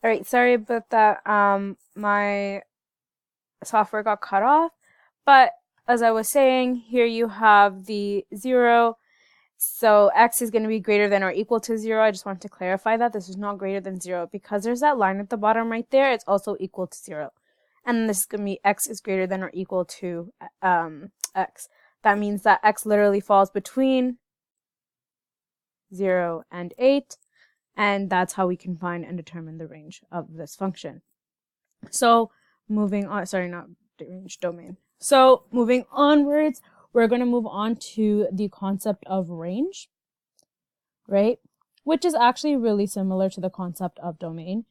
All right, sorry about that. My software got cut off, but as I was saying, here you have the 0. So x is going to be greater than or equal to 0. I just want to clarify that this is not greater than 0 because there's that line at the bottom right there. It's also equal to 0. And this is going to be x is greater than or equal to x. That means that x literally falls between 0 and 8. And that's how we can find and determine the range of this function. So moving on, sorry, not range, domain. So moving onwards, we're going to move on to the concept of range, right? Which is actually really similar to the concept of domain.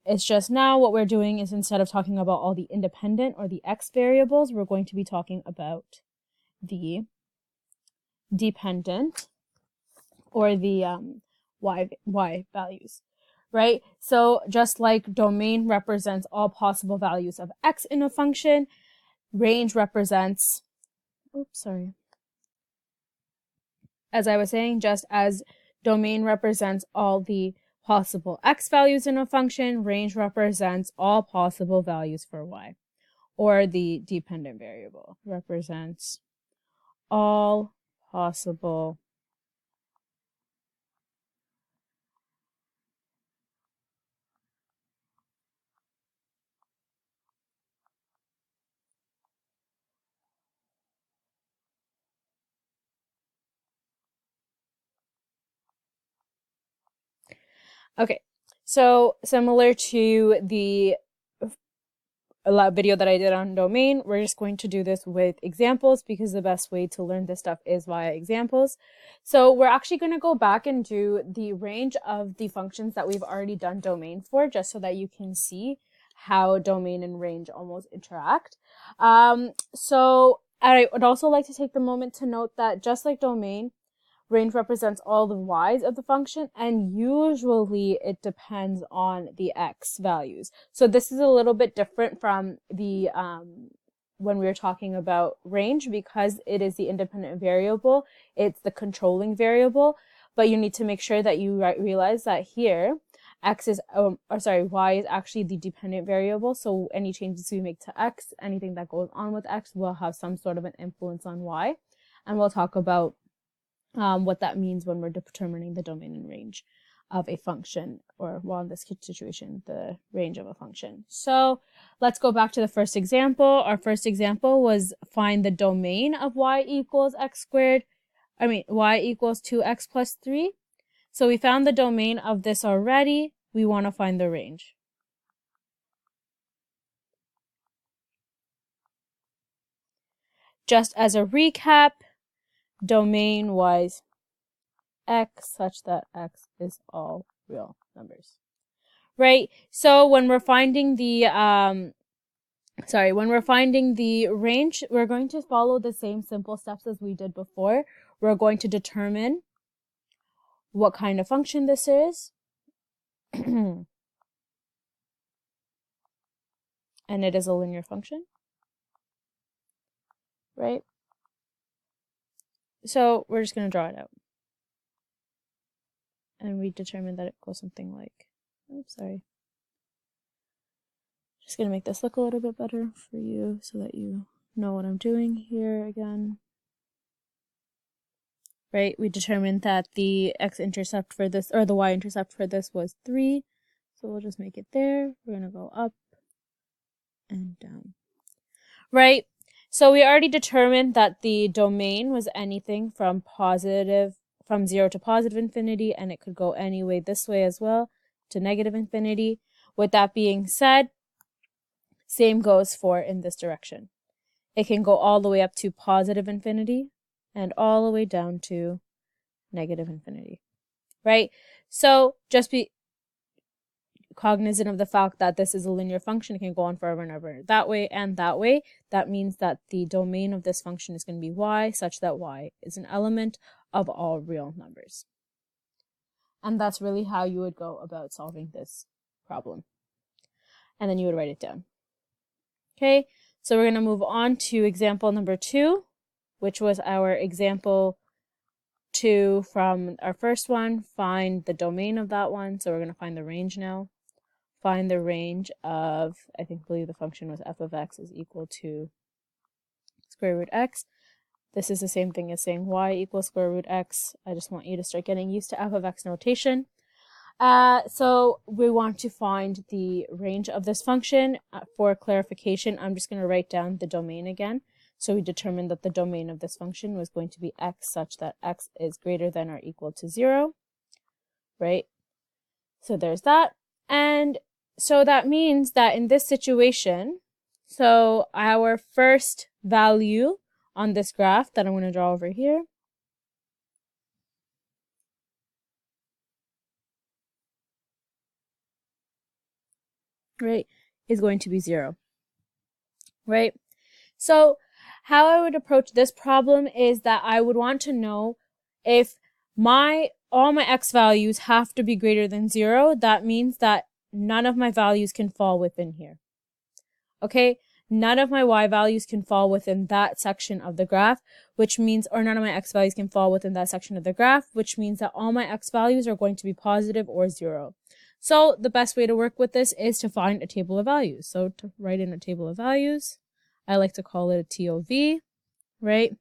It's just now what we're doing is instead of talking about all the independent or the x variables, we're going to be talking about the dependent or the y values, right? So just like domain represents all possible values of x in a function, range represents, as I was saying, just as domain represents all the possible x values in a function, range represents all possible values for y, or the dependent variable represents all possible Okay, so similar to the video that I did on domain, we're just going to do this with examples because the best way to learn this stuff is via examples. So we're actually going to go back and do the range of the functions that we've already done domain for, just so that you can see how domain and range almost interact. So I would also like to take the moment to note that just like domain, range represents all the y's of the function, and usually it depends on the x values. So this is a little bit different from the when we were talking about range, because it is the independent variable, it's the controlling variable, but you need to make sure that you realize that here y is actually the dependent variable. So any changes we make to x, anything that goes on with x, will have some sort of an influence on y, and we'll talk about what that means when we're determining the domain and range of a function, or, well, in this situation, the range of a function. So let's go back to the first example. Our first example was find the domain of y equals x squared. Y equals 2x plus 3. So we found the domain of this already. We want to find the range. Just as a recap, domain was x such that x is all real numbers, right? So when we're finding the range, we're going to follow the same simple steps as we did before. We're going to determine what kind of function this is. And it is a linear function, right? So we're just going to draw it out. And we determine that it goes something like, just going to make this look a little bit better for you so that you know what I'm doing here again. Right? We determined that the x-intercept for this, or the y-intercept for this, was 3. So we'll just make it there. We're going to go up and down. Right? So we already determined that the domain was anything from 0 to positive infinity, and it could go any way this way as well, to negative infinity. With that being said, same goes for in this direction. It can go all the way up to positive infinity and all the way down to negative infinity, right? So just be cognizant of the fact that this is a linear function. It can go on forever and ever that way and that way. That means that the domain of this function is going to be y, such that y is an element of all real numbers. And that's really how you would go about solving this problem. And then you would write it down. Okay, so we're going to move on to example number 2, which was our example 2 from our first one. Find the domain of that one. So we're going to find the range now. find the range of, I believe the function was f of x is equal to square root x. This is the same thing as saying y equals square root x. I just want you to start getting used to f of x notation. So we want to find the range of this function. For clarification, I'm just going to write down the domain again. So we determined that the domain of this function was going to be x such that x is greater than or equal to 0, right? So there's that. And so that means that in this situation, so our first value on this graph that I'm going to draw over here right, is going to be 0, right? So how I would approach this problem is that I would want to know if all my x values have to be greater than 0. That means that none of my values can fall within here. Okay, none of my y values can fall within that section of the graph, which means, or none of my x values can fall within that section of the graph, which means that all my x values are going to be positive or 0. So the best way to work with this is to find a table of values. So to write in a table of values, I like to call it a TOV, right?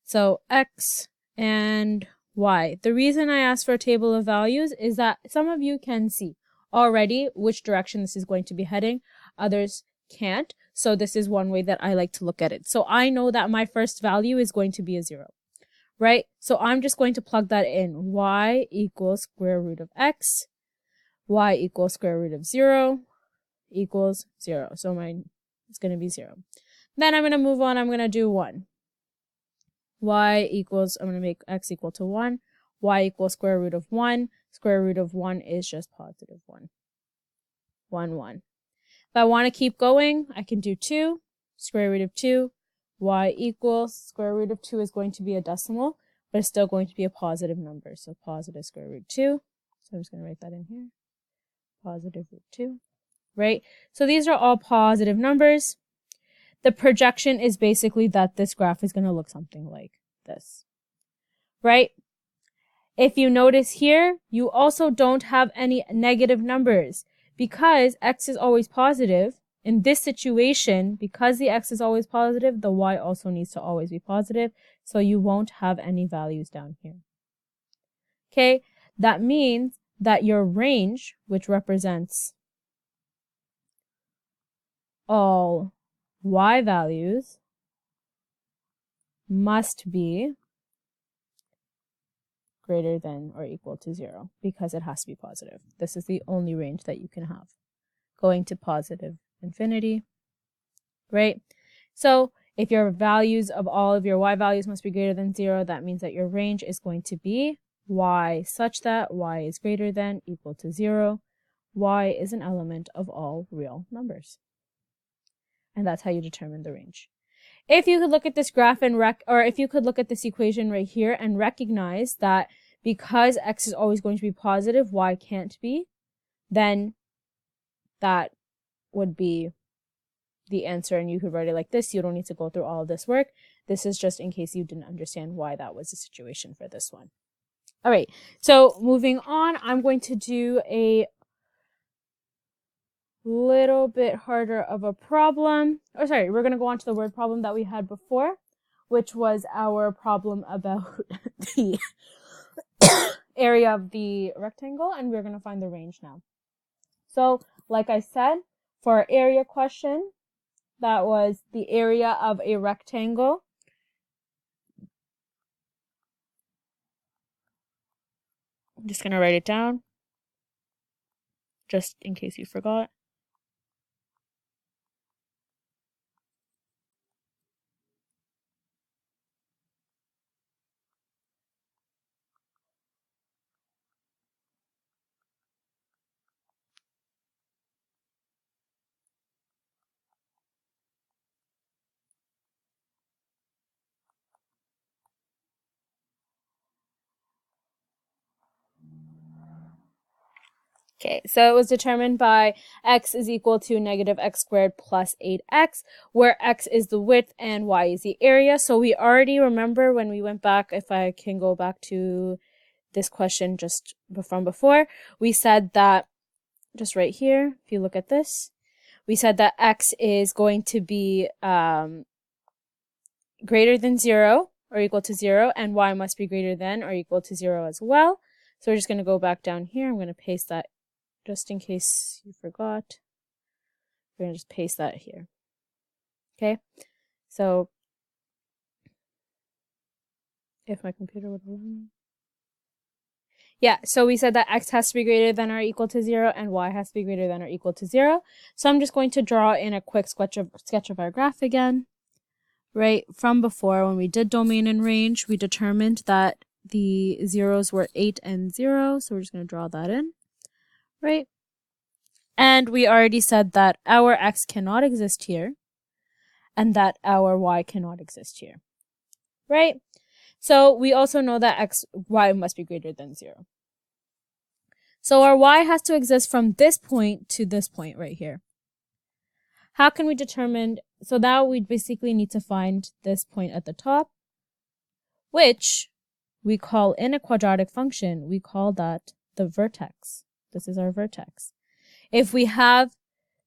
So x and y. The reason I asked for a table of values is that some of you can see already which direction this is going to be heading. Others can't. So this is one way that I like to look at it. So I know that my first value is going to be a 0, right? So I'm just going to plug that in. Y equals square root of x. Y equals square root of 0 equals 0. So mine is going to be 0. Then I'm going to move on. I'm going to do 1. Y equals, I'm going to make x equal to 1. Y equals square root of 1. Square root of 1 is just positive 1. 1, 1. If I want to keep going, I can do 2. Square root of 2. Y equals, square root of 2 is going to be a decimal, but it's still going to be a positive number. So positive square root 2. So I'm just going to write that in here. Positive root 2, right? So these are all positive numbers. The projection is basically that this graph is going to look something like this, right? If you notice here, you also don't have any negative numbers because x is always positive. In this situation, because the x is always positive, the y also needs to always be positive. So you won't have any values down here. Okay, that means that your range, which represents all y values, must be greater than or equal to 0 because it has to be positive. This is the only range that you can have, going to positive infinity, right? So if your values of all of your y values must be greater than 0, that means that your range is going to be y such that y is greater than equal to 0. Y is an element of all real numbers. And that's how you determine the range. If you could look at this graph and if you could look at this equation right here and recognize that because x is always going to be positive, y can't be, then that would be the answer, and you could write it like this. You don't need to go through all of this work. This is just in case you didn't understand why that was the situation for this one. All right, so moving on, I'm going to do a little bit harder of a problem. Oh, sorry, we're going to go on to the word problem that we had before, which was our problem about the area of the rectangle, and we're going to find the range now. So, like I said, for our area question, that was the area of a rectangle. I'm just going to write it down, just in case you forgot. Okay, so it was determined by x is equal to negative x squared plus 8x, where x is the width and y is the area. So we already remember when we went back, if I can go back to this question just from before, we said that just right here, if you look at this, we said that x is going to be greater than 0 or equal to 0, and y must be greater than or equal to 0 as well. So we're just going to go back down here. I'm going to paste that just in case you forgot. We're going to just paste that here. Okay, so if my computer would allow me. Yeah, so we said that x has to be greater than or equal to 0 and y has to be greater than or equal to 0. So I'm just going to draw in a quick sketch of our graph again. Right, from before when we did domain and range, we determined that the zeros were 8 and 0. So we're just going to draw that in. Right. And we already said that our x cannot exist here and that our y cannot exist here. Right? So we also know that y must be greater than 0. So our y has to exist from this point to this point right here. How can we determine? So now we basically need to find this point at the top, which we call in a quadratic function, we call that the vertex. This is our vertex. If we have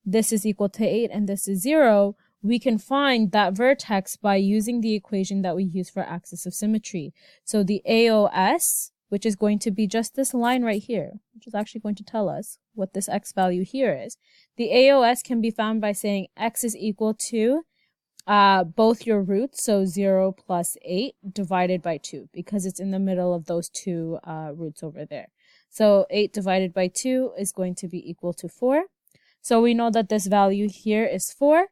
this is equal to 8 and this is 0, we can find that vertex by using the equation that we use for axis of symmetry. So the AOS, which is going to be just this line right here, which is actually going to tell us what this x value here is. The AOS can be found by saying x is equal to both your roots, so 0 plus 8 divided by 2, because it's in the middle of those two roots over there. So 8 divided by 2 is going to be equal to 4. So we know that this value here is 4.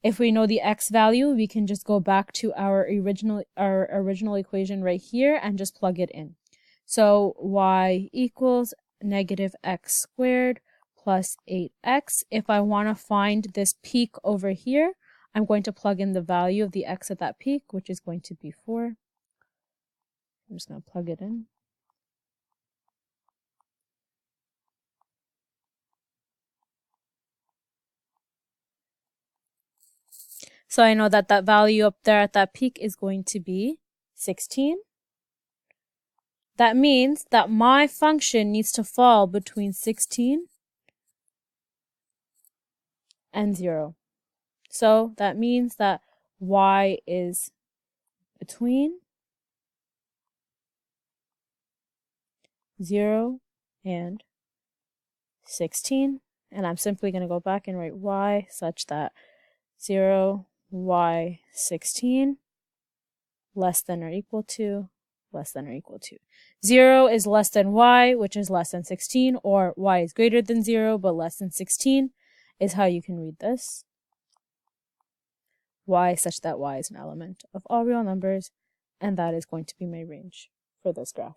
If we know the x value, we can just go back to our original equation right here and just plug it in. So y equals negative x squared plus 8x. If I want to find this peak over here, I'm going to plug in the value of the x at that peak, which is going to be 4. I'm just going to plug it in. So I know that that value up there at that peak is going to be 16. That means that my function needs to fall between 16 and 0. So that means that y is between 0 and 16. And I'm simply going to go back and write y such that 0, y 16 less than or equal to, less than or equal to. 0 is less than y, which is less than 16, or y is greater than 0 but less than 16 is how you can read this. Y such that y is an element of all real numbers, and that is going to be my range for this graph.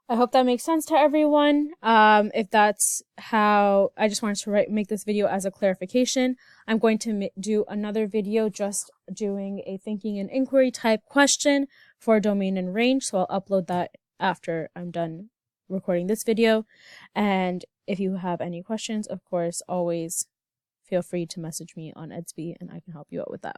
I hope that makes sense to everyone. If that's how, I just wanted to make this video as a clarification. I'm going to do another video just doing a thinking and inquiry type question for domain and range. So I'll upload that after I'm done recording this video. And if you have any questions, of course, always feel free to message me on Edsby and I can help you out with that.